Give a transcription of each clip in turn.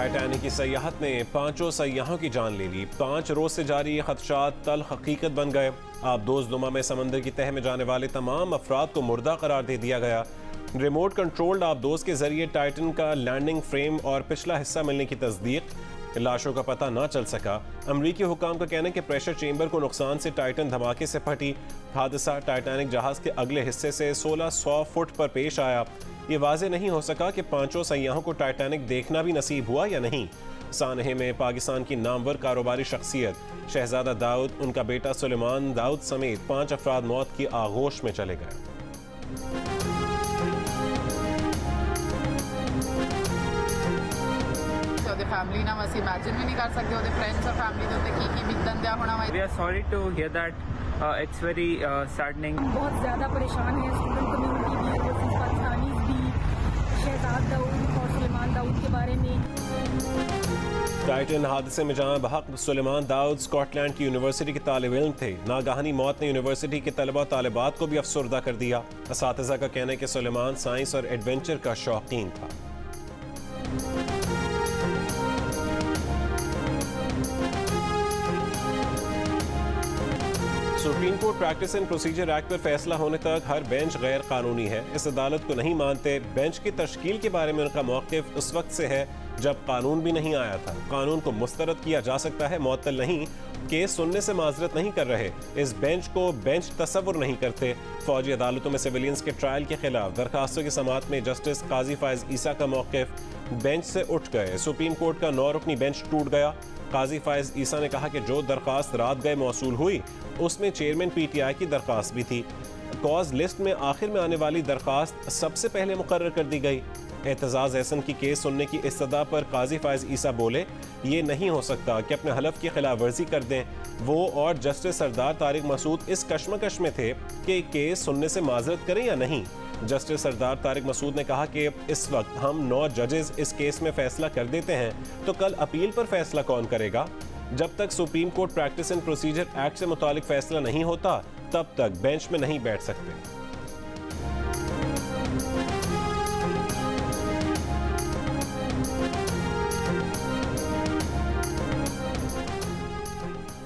Titanic की सयाहत ने 5 सयाहों की जान ले ली। 5 रोज से जारी ये खदशात तल्ख हकीकत बन गए। आबदोज़नुमा में समंदर की तह में जाने वाले तमाम अफराद को मुर्दा करार दे दिया गया। रिमोट कंट्रोल्ड आबदोज़ के जरिए टाइटन का लैंडिंग फ्रेम और पिछला हिस्सा मिलने की तस्दीक। लाशों का पता ना चल सका। अमरीकी हुकाम का कहना है कि प्रेशर चेंबर को नुकसान से टाइटन धमाके से फटी। हादसा टाइटैनिक जहाज के अगले हिस्से से 1600 फुट पर पेश आया। ये वाजे नहीं हो सका कि 5 सयाहों को टाइटैनिक देखना भी नसीब हुआ या नहीं। सानहे में पाकिस्तान की नामवर कारोबारी शख्सियत शहजादा दाऊद, उनका बेटा सुलेमान दाऊद समेत 5 अफराद मौत की आगोश में चले गए। फैमिली ना बस इमेजिन भी नहीं कर सकते होते फ्रेंड्स और फैमिली दे उत्ते की बीतन दिया होना। We are sorry to hear that, it's very saddening. बहुत ज़्यादा परेशान है स्टूडेंट कम्युनिटी भी, ओवरसीज़ पाकिस्तानीज़ भी, शहजाद दाऊद और सुलेमान दाऊद के बारे में। टाइटन हादसे में जहां बहक सुलेमान दाऊद स्कॉटलैंड की यूनिवर्सिटी के तालिब इल्म थे, नागहानी मौत ने यूनिवर्सिटी के तलबा तालिबात को भी अफसरदा कर दिया। असातिज़ा का कहना है कि सुलेमान साइंस और एडवेंचर का शौकीन था। Supreme court practice and procedure act पर फैसला होने तक हर बेंच गैर कानूनी है। इस अदालत को नहीं मानते। बेंच की तश्कील के बारे में उनका मौक़िफ़ उस वक्त से है जब कानून भी नहीं आया था। कानून को मुस्तरद किया जा सकता है, मुअत्तल नहीं। केस सुनने से माजरत नहीं कर रहे। इस बेंच को बेंच तस्वुर नहीं करते। फौजी अदालतों में सिविलियंस के ट्रायल के खिलाफ दरखास्तों की समाअत में जस्टिस काजी फायज ईसा का मौक़िफ़ बेंच से उठ गए। सुप्रीम कोर्ट का 9 रुकनी बेंच टूट गया। काजी फायज ईसा ने कहा कि जो दरखास्त रात गए मौसूल हुई उसमें चेयरमैन PTI की दरखास्त भी थी। कॉज लिस्ट में आखिर में आने वाली दरखास्त सबसे पहले मुकर्रर कर दी गई। एतजाज एहसन की केस सुनने की इस्तदा पर काजी फायज ईसा बोले, ये नहीं हो सकता कि अपने हलफ की खिलाफ वर्जी कर दें। वो और जस्टिस सरदार तारिक मसूद इस कश्मकश में थे कि केस सुनने से माजरत करें या नहीं। जस्टिस सरदार तारिक मसूद ने कहा कि इस वक्त हम 9 जजेस इस केस में फैसला कर देते हैं तो कल अपील पर फैसला कौन करेगा। जब तक supreme court practice and procedure act से मुतालिक फैसला नहीं होता तब तक बेंच में नहीं बैठ सकते।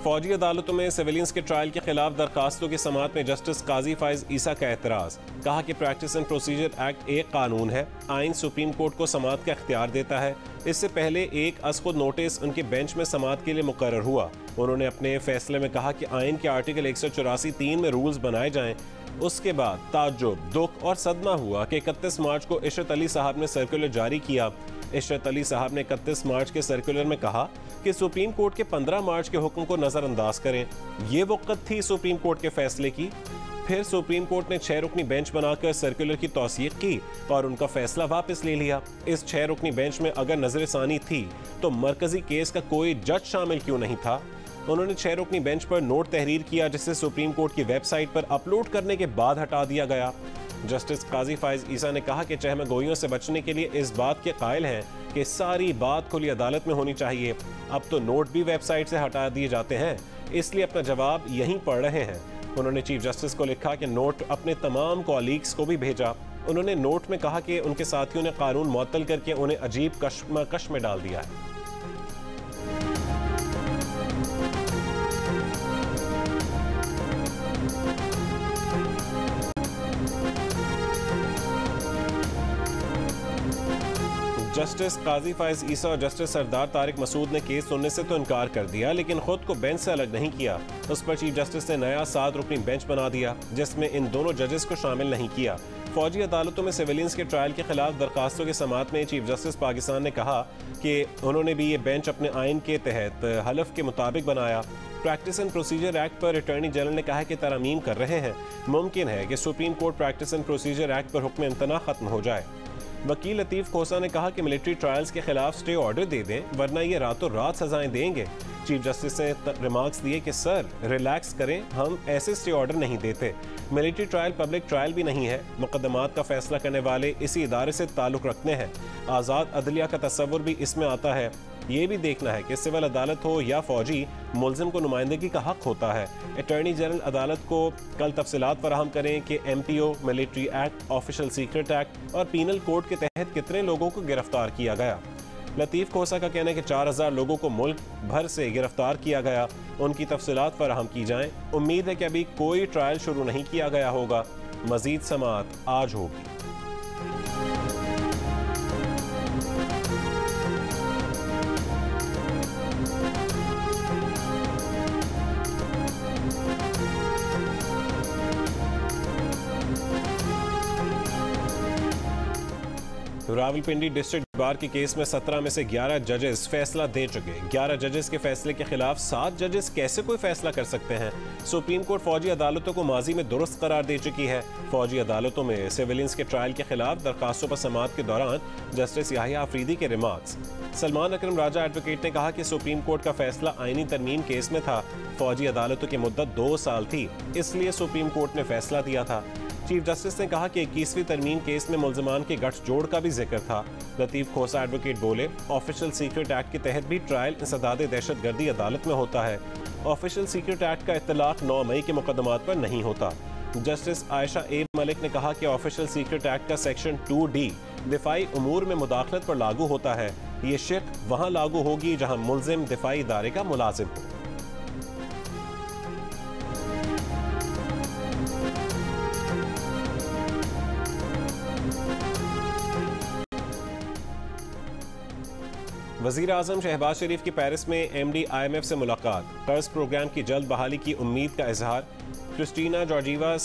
फौजी अदालतों में सिविलियंस के ट्रायल के खिलाफ दरखास्तों की समाअत में जस्टिस काजी फायज ईसा का एतराज़। कहा कि प्रैक्टिस एंड प्रोसीजर एक्ट एक कानून है। आइन सुप्रीम कोर्ट को समाअत का इख्तियार देता है। इससे पहले एक अज़ख़ुद नोटिस उनके बेंच में समाअत के लिए मुकर्रर हुआ। उन्होंने अपने फैसले में कहा कि आइन के आर्टिकल 184(3) में रूल्स बनाए जाएं। उसके बाद ताज्जुब, दुख और सदमा हुआ कि 31 मार्च को इशरत अली साहब ने सर्कुलर जारी किया। इशरत अली साहब ने 31 मार्च के सर्कुलर में कहा कि सुप्रीम कोर्ट के 15 मार्च के हुक्म को नज़रअंदाज करें। ये वक़्त थी सुप्रीम कोर्ट के फैसले की। फिर सुप्रीम कोर्ट ने 6 रुकनी बेंच बनाकर सर्कुलर की तौसीक़ की और उनका फैसला वापस ले लिया। इस 6 रुकनी बेंच में अगर नजरसानी थी तो मरकजी केस का कोई जज शामिल क्यों नहीं था। उन्होंने 6 रुकनी बेंच पर नोट तहरीर किया जिसे सुप्रीम कोर्ट की वेबसाइट पर अपलोड करने के बाद हटा दिया गया। जस्टिस काजी फायज ईसा ने कहा कि चहमगोइयों से बचने के लिए इस बात के कायल हैं कि सारी बात खुली अदालत में होनी चाहिए। अब तो नोट भी वेबसाइट से हटा दिए जाते हैं, इसलिए अपना जवाब यहीं पढ़ रहे हैं। उन्होंने चीफ जस्टिस को लिखा कि नोट अपने तमाम कॉलीग्स को भी भेजा। उन्होंने नोट में कहा कि उनके साथियों ने कानून मुअत्तल करके उन्हें अजीब कश्मकश में डाल दिया है। जस्टिस काजी फायज ईसा और जस्टिस सरदार तारिक मसूद ने केस सुनने से तो इनकार कर दिया, लेकिन खुद को बेंच से अलग नहीं किया। उस पर चीफ जस्टिस ने नया 7 रुकनी बेंच बना दिया जिसमें इन दोनों जजेस को शामिल नहीं किया। फौजी अदालतों में सिविलियंस के ट्रायल के खिलाफ दरखास्तों की समाअत में चीफ जस्टिस पाकिस्तान ने कहा कि उन्होंने भी ये बेंच अपने आइन के तहत हलफ के मुताबिक बनाया। प्रैक्टिस एंड प्रोसीजर एक्ट पर अटॉर्नी जनरल ने कहा कि तरमीम कर रहे हैं। मुमकिन है कि supreme court practice and procedure act पर हुक्म इम्तना खत्म हो जाए। वकील लतीफ़ खोसा ने कहा कि मिलिट्री ट्रायल्स के खिलाफ स्टे ऑर्डर दे दें वरना ये रातों रात सजाएं देंगे। चीफ जस्टिस ने रिमार्क्स दिए कि सर रिलैक्स करें, हम ऐसे स्टे ऑर्डर नहीं देते। मिलिट्री ट्रायल पब्लिक ट्रायल भी नहीं है। मुकदमात का फैसला करने वाले इसी इदारे से ताल्लुक़ रखते हैं। आज़ाद अदलिया का तस्वुर भी इसमें आता है। ये भी देखना है कि सिविल अदालत हो या फौजी, मुलजिम को नुमाइंदगी का हक होता है। अटॉर्नी जनरल अदालत को कल तफसीलात फराहम करें कि MPO, military act, official secret act और पीनल कोड के तहत कितने लोगों को गिरफ्तार किया गया। लतीफ़ खोसा का कहना है कि 4000 लोगों को मुल्क भर से गिरफ्तार किया गया, उनकी तफसीलात फराहम की जाएं। उम्मीद है कि अभी कोई ट्रायल शुरू नहीं किया गया होगा, मजीद समाअत आज होगी। रावलपिंडी डिस्ट्रिक्ट बार के केस में 17 में से 11 जजेस फैसला दे चुके। 11 जजेस के फैसले के खिलाफ 7 जजेस कैसे कोई फैसला कर सकते हैं? सुप्रीम कोर्ट फौजी अदालतों को माजी में दुरुस्त करार दे चुकी है। फौजी अदालतों में सिविलियंस के ट्रायल के खिलाफ दरखास्तों पर समाअत के दौरान जस्टिस याहिया अफरीदी के रिमार्क्स। सलमान अकरम राजा एडवोकेट ने कहा कि सुप्रीम कोर्ट का फैसला आईनी तरमीम केस में था। फौजी अदालतों की मुद्दत 2 साल थी, इसलिए सुप्रीम कोर्ट ने फैसला दिया था। चीफ जस्टिस ने कहा कि 21वीं तरमीम केस में मुल्ज़मान के गठजोड़ का भी जिक्र था। लतीफ़ खोसा एडवोकेट बोले, ऑफिशियल सीक्रेट एक्ट के तहत भी ट्रायल इंसदाद दहशतगर्दी अदालत में होता है। ऑफिशियल सीक्रेट एक्ट का इत्तलाक 9 मई के मुकदमात पर नहीं होता। जस्टिस आयशा ए मलिक ने कहा कि ऑफिशियल सीक्रेट एक्ट का सेक्शन 2D दिफाई उमूर में मुदाखलत पर लागू होता है। ये शिक वहाँ लागू होगी जहाँ मुल्जिम दिफाई इदारे का मुलाजिम हो। वज़ीर आज़म शहबाज शरीफ की पेरिस में MD IMF से मुलाकात। कर्ज प्रोग्राम की जल्द बहाली की उम्मीद का इजहार। क्रिस्टीना जॉर्जीवा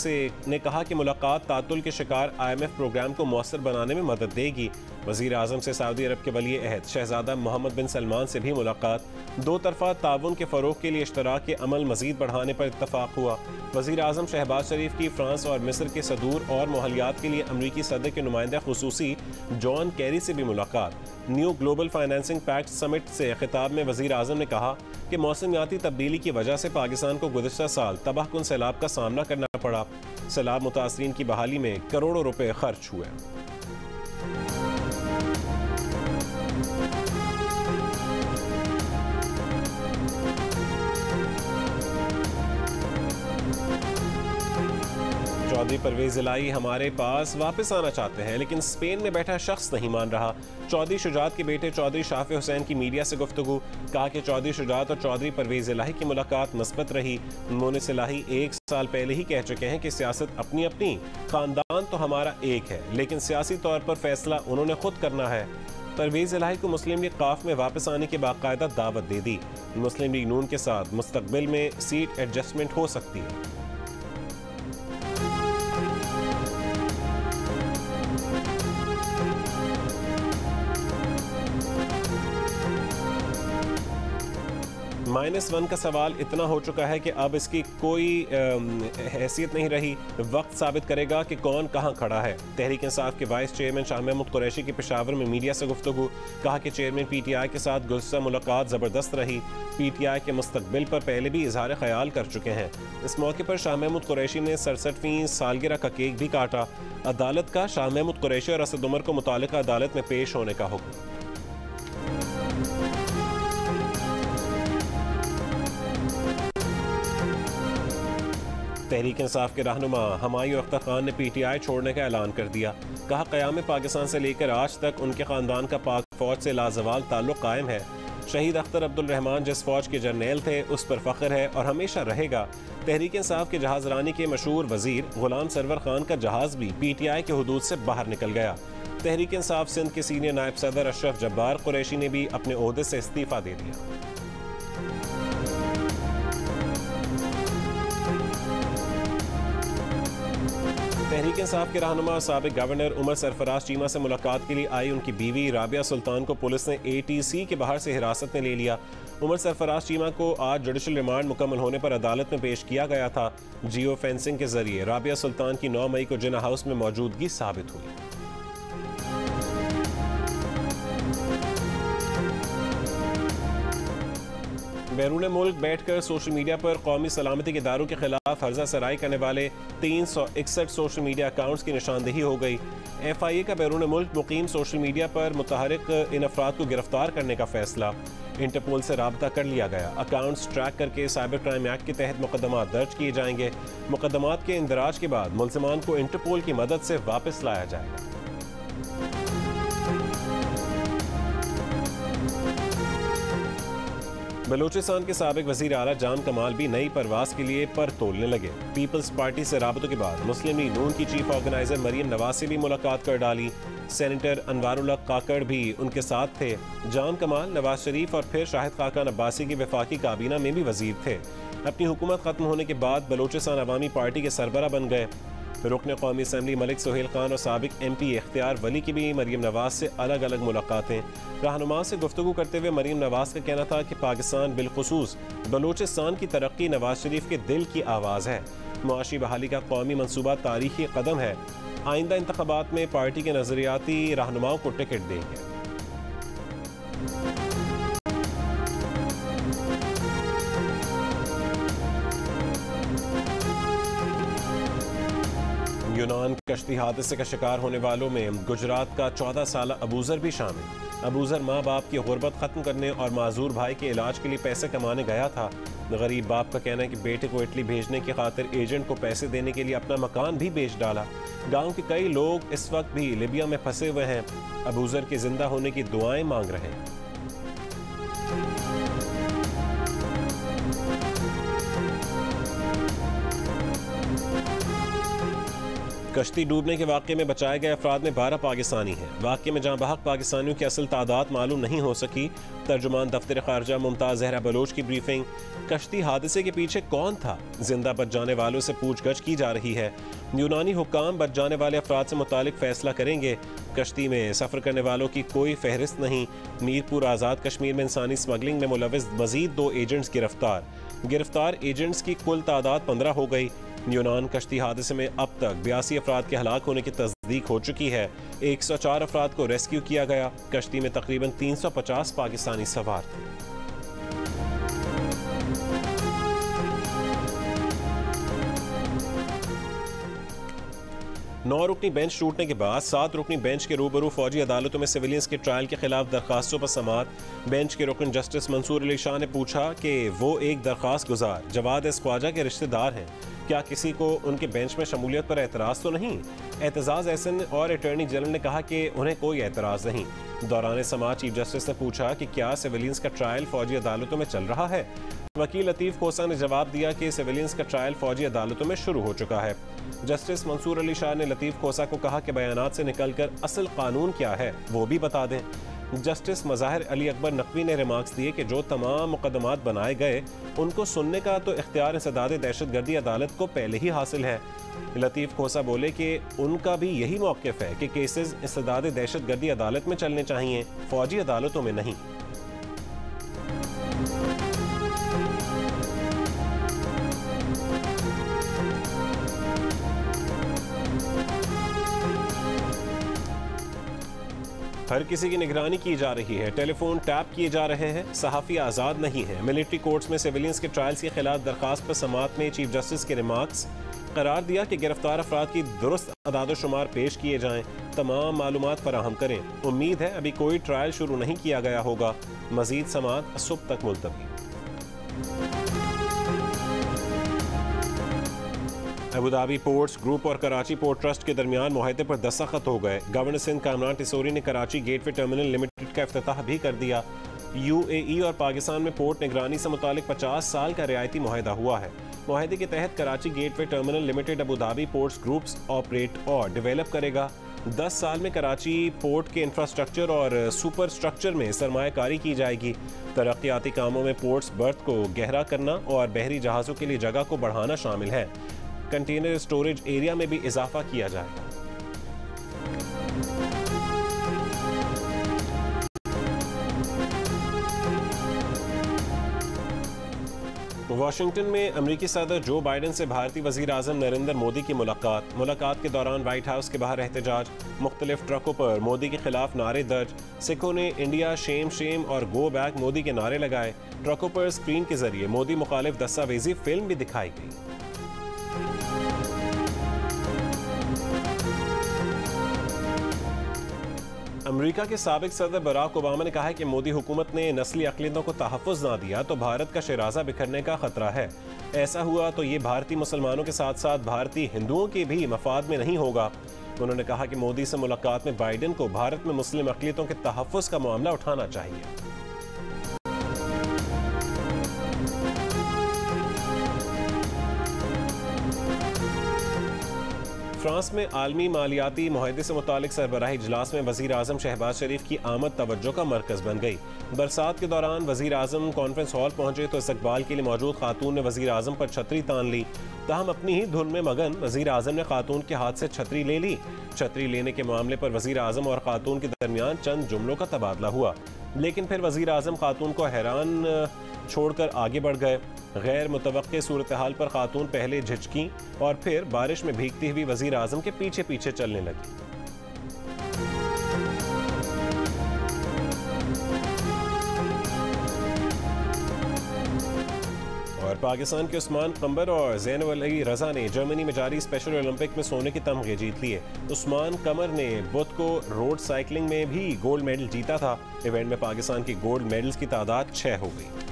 ने कहा कि मुलाकात तातुल के शिकार IMF प्रोग्राम को मौसर बनाने में मदद देगी। वज़ीर आज़म से सऊदी अरब के वली अहद शहजादा मोहम्मद बिन सलमान से भी मुलाकात। 2 तरफ़ा ताउन के फ़रोग़ के लिए इश्तराक के अमल मज़ीद बढ़ाने पर इत्तफ़ाक़ हुआ। वज़ीर आज़म शहबाज शरीफ की फ्रांस और मिस्र के सदूर और मोहलियात के लिए अमरीकी सदर के नुमाइंदा खुसूसी जॉन कैरी से भी मुलाकात। New global financing pact summit से खिताब में वज़ीर आज़म ने कहा कि मौसमियाती तब्दीली की वजह से पाकिस्तान को गुज़िश्ता साल तबाहकुन सैलाब का सामना करना पड़ा। सैलाब मुतासरीन की बहाली में करोड़ों रुपए खर्च हुए। चौधरी परवेज इलाही हमारे पास वापस आना चाहते हैं, लेकिन स्पेन में बैठा शख्स नहीं मान रहा। चौधरी शुजात के बेटे चौधरी शाफी हुसैन की मीडिया से गुफ्तगू। कहा कि चौधरी शुजात और चौधरी परवेज इलाही की मुलाकात मस्बत रही। उन्होंने इलाही 1 साल पहले ही कह चुके हैं कि सियासत अपनी अपनी, खानदान तो हमारा एक है, लेकिन सियासी तौर पर फैसला उन्होंने खुद करना है। परवेज इलाही को मुस्लिम लीग काफ में वापस आने की बाकायदा दावत दे दी। मुस्लिम लीग नून के साथ मुस्तकबिल में सीट एडजस्टमेंट हो सकती है। -1 का सवाल इतना हो चुका है कि अब इसकी कोई हैसियत नहीं रही। वक्त साबित करेगा कि कौन कहां खड़ा है। तहरीक इंसाफ के वाइस चेयरमैन शाह महमूद कुरैशी की पेशावर में मीडिया से गुफ्तगू। कहा कि चेयरमैन PTI के साथ गुज़श्ता मुलाकात ज़बरदस्त रही। PTI के मुस्तकबिल पर पहले भी इजहार ख्याल कर चुके हैं। इस मौके पर शाह महमूद कुरैशी ने 67वीं सालगिरह का केक भी काटा। अदालत का शाह महमूद कुरैशी और असद उमर को मुतालिका अदालत में पेश होने का हुक्म। तहरीक इंसाफ के रहनुमा हमायूं अख्तर खान ने PTI छोड़ने का ऐलान कर दिया। कहा क़याम पाकिस्तान से लेकर आज तक उनके ख़ानदान का पाक फ़ौज से लाजवाल ताल्लुक़ कायम है। शहीद अख्तर अब्दुल रहमान जिस फ़ौज के जर्नैल थे उस पर फ़ख्र है और हमेशा रहेगा। तहरीक इंसाफ के जहाज़ रानी के मशहूर वज़ीर ग़ुलाम सरवर खान का जहाज़ भी PTI के हुदूद से बाहर निकल गया। तहरीक इंसाफ सिंध के सीनियर नायब सदर अशरफ जब्बार कुरैशी ने भी अपने ओहदे से इस्तीफ़ा दे दिया। तहरीक इंसाफ के रहनुमा और साबिक गवर्नर उमर सरफराज चीमा से मुलाकात के लिए आई उनकी बीवी राबिया सुल्तान को पुलिस ने ATC के बाहर से हिरासत में ले लिया। उमर सरफराज चीमा को आज जुडिशल रिमांड मुकम्मल होने पर अदालत में पेश किया गया था। जियो फेंसिंग के जरिए राबिया सुल्तान की 9 मई को जिन्ना हाउस में मौजूदगी साबित हुई। बैरून मुल्क बैठकर सोशल मीडिया पर कौमी सलामती के इदारों के खिलाफ हर्जा सराई करने वाले 361 सोशल मीडिया अकाउंट्स की निशानदेही हो गई। FIA का बैरून मुल्क मुकीम सोशल मीडिया पर मुतहरिक इन अफराद को गिरफ्तार करने का फैसला। इंटरपोल से राब्ता कर लिया गया। अकाउंट्स ट्रैक करके साइबर क्राइम एक्ट के तहत मुकदमात दर्ज किए जाएंगे। मुकदमात के इंदराज के बाद मुल्ज़िमान को इंटरपोल की मदद से वापस लाया जाएगा। बलूचिस्तान के साबिक वजीर आला जान कमाल भी नई परवास के लिए पर तोलने लगे। पीपल्स पार्टी से राबतों के बाद मुस्लिम लीग नून की चीफ ऑर्गेनाइजर मरियम नवाज से भी मुलाकात कर डाली। सेनेटर अनवारुल्लाह काकड़ भी उनके साथ थे। जान कमाल, नवाज शरीफ और फिर शाहिद खाकान अब्बासी की वफाकी काबीना में भी वजीर थे। अपनी हुकूमत खत्म होने के बाद बलूचिस्तान अवामी पार्टी के सरबरा बन गए। रुकन कौमी असम्बली मलिक सुहेल खान और साबिक MP इख्तियार वली की भी मरियम नवाज से अलग अलग मुलाकातें। रहनुमा से गुफ्तगू करते हुए मरियम नवाज का कहना था कि पाकिस्तान बिलखुसूस बलूचिस्तान की तरक्की नवाज शरीफ के दिल की आवाज़ है। मुआशी बहाली का कौमी मनसूबा तारीखी कदम है। आइंदा इंतखाबात में पार्टी के नजरियाती रहनुमाओं को टिकट देंगे। यूनान कश्ती हादसे का शिकार होने वालों में गुजरात का 14 साल अबूजर भी शामिल। अबूजर माँ बाप की गुर्बत खत्म करने और माजूर भाई के इलाज के लिए पैसे कमाने गया था। गरीब बाप का कहना है कि बेटे को इटली भेजने की खातिर एजेंट को पैसे देने के लिए अपना मकान भी बेच डाला। गांव के कई लोग इस वक्त भी लीबिया में फंसे हुए हैं। अबूजर के जिंदा होने की दुआएं मांग रहे हैं। कश्ती डूबने के वाक़े में बचाए गए अफराद में 12 पाकिस्तानी हैं। वाक़े में जहां बहक पाकिस्तानियों की असल तादाद मालूम नहीं हो सकी। तर्जुमान दफ्तर खारजा मुमताज़ जहरा बलोच की ब्रीफिंग। कश्ती हादसे के पीछे कौन था? जिंदा बच जाने वालों से पूछगछ की जा रही है। यूनानी हुक्काम बच जाने वाले अफराद से मुतालिक फैसला करेंगे। कश्ती में सफ़र करने वालों की कोई फहरिस्त नहीं। मीरपुर आज़ाद कश्मीर में इंसानी स्मगलिंग में मुलविस मजीद 2 एजेंट्स गिरफ्तार एजेंट्स की कुल तादाद 15 हो गई। यूनान कश्ती हादसे में अब तक 82 अफराद के हलाक होने की तस्दीक हो चुकी है। 104 अफराद को रेस्क्यू किया गया। कश्ती में तकरीबन 350 पाकिस्तानी सवार थे। 9 रुकनी बेंच टूटने के बाद 7 रुकनी बेंच के रूबरू फौजी अदालतों में सिविलियंस के ट्रायल के खिलाफ दरखास्तों पर समाअत। बेंच के रुकन जस्टिस मंसूर अली शाह ने पूछा कि वो एक दरखास्त गुजार जवाद ख्वाजा के रिश्तेदार हैं, क्या किसी को उनके बेंच में शमूलियत पर एतराज़ तो नहीं? एतजाज़ एहसन और अटॉर्नी जनरल ने कहा कि उन्हें कोई एतराज़ नहीं। दौरान समाअत चीफ जस्टिस ने पूछा कि क्या सिविलियंस का ट्रायल फौजी अदालतों में चल रहा है? वकील लतीफ़ खोसा ने जवाब दिया कि सिविलियंस का ट्रायल फौजी अदालतों में शुरू हो चुका है। जस्टिस मंसूर अली शाह ने लतीफ़ खोसा को कहा कि बयानात से निकलकर असल कानून क्या है वो भी बता दें। जस्टिस मज़ाहिर अली अकबर नकवी ने रिमार्क्स दिए कि जो तमाम मुकदमात बनाए गए उनको सुनने का तो इख्तियार इंसदाद दहशतगर्दी अदालत को पहले ही हासिल है। लतीफ़ खोसा बोले कि उनका भी यही मौक़िफ़ है कि केसेस इंसदाद दहशतगर्दी अदालत में चलने चाहिए, फौजी अदालतों में नहीं। हर किसी की निगरानी की जा रही है, टेलीफोन टैप किए जा रहे हैं, सहाफ़ी आज़ाद नहीं है। मिलिट्री कोर्ट्स में सिविलियंस के ट्रायल्स के खिलाफ दरखास्त पर समाअत में चीफ जस्टिस के रिमार्क्स। करार दिया कि गिरफ्तार अफराद की दुरुस्त अदाद-ओ-शुमार पेश किए जाएं, तमाम मालूमात फराहम करें। उम्मीद है अभी कोई ट्रायल शुरू नहीं किया गया होगा। मजीद समाअत सुबह तक मुलतवी। अबूधाबी पोर्ट्स ग्रुप और कराची पोर्ट ट्रस्ट के दरमियान मुआहदे पर दस्तखत हो गए। गवर्नर सिंध कामरान टिसोरी ने कराची गेटवे टर्मिनल लिमिटेड का इफ्तिताह भी कर दिया। UAE और पाकिस्तान में पोर्ट निगरानी से मुतालिक 50 साल का रियायती मुआहदा हुआ है। मुआहदे के तहत Karachi gateway terminal limited Abu Dhabi ports groups operate और डेवलप करेगा। 10 साल में कराची पोर्ट के इंफ्रास्ट्रक्चर और सुपर स्ट्रक्चर में सरमायाकारी की जाएगी। तरक्याती कामों में पोर्ट्स बर्थ को गहरा करना और बहरी जहाज़ों के लिए जगह को बढ़ाना शामिल है। कंटेनर स्टोरेज एरिया में भी इजाफा किया जाएगा। वाशिंगटन में अमेरिकी सदर जो बाइडेन से भारतीय वजीर आजम नरेंद्र मोदी की मुलाकात के दौरान व्हाइट हाउस के बाहर एहतजाज। मुख्तलिफ ट्रकों पर मोदी के खिलाफ नारे दर्ज। सिखों ने इंडिया शेम शेम और गो बैक मोदी के नारे लगाए। ट्रकों पर स्क्रीन के जरिए मोदी मुखालिफ दस्तावेजी फिल्म भी दिखाई गई। अमेरिका के साबिक सदर बराक ओबामा ने कहा है कि मोदी हुकूमत ने नस्ली अक़लियतों को तहफ़्फ़ुज़ ना दिया तो भारत का शराज़ा बिखरने का खतरा है। ऐसा हुआ तो ये भारतीय मुसलमानों के साथ साथ भारतीय हिंदुओं के भी मफाद में नहीं होगा। उन्होंने कहा कि मोदी से मुलाकात में बाइडेन को भारत में मुस्लिम अक़लियतों के तहफ़्फ़ुज़ का मामला उठाना चाहिए। फ्रांस में आलमी मालियाती मुआहदे से मुतालिक सरबराही इजलास में वज़ीर आज़म शहबाज शरीफ की आमद तवज्जो का मरकज़ बन गई। बरसात के दौरान वज़ीर आज़म कॉन्फ्रेंस हॉल पहुंचे तो इस्तकबाल के लिए मौजूद खातून ने वज़ीर आज़म पर छतरी तान ली। ताहम अपनी ही धुन में मगन वज़ीर आज़म ने खातून के हाथ से छतरी ले ली। छतरी लेने के मामले पर वज़ीर आज़म और खातून के दरमियान चंद जुमलों का तबादला हुआ, लेकिन फिर वज़ीर आज़म खातून को हैरान छोड़कर आगे बढ़ गए। गैर मुतवक्के सूरत हाल पर खातून पहले झिझकी और फिर बारिश में भीगती हुई वज़ीर आज़म के पीछे पीछे चलने लगी। और पाकिस्तान के उस्मान कमर और ज़ैनब अली रज़ा ने जर्मनी में जारी स्पेशल ओलंपिक में सोने के तमगे जीत लिए। उस्मान कमर ने बुध को रोड साइकिलिंग में भी गोल्ड मेडल जीता था। इवेंट में पाकिस्तान की गोल्ड मेडल्स की तादाद 6 हो गई।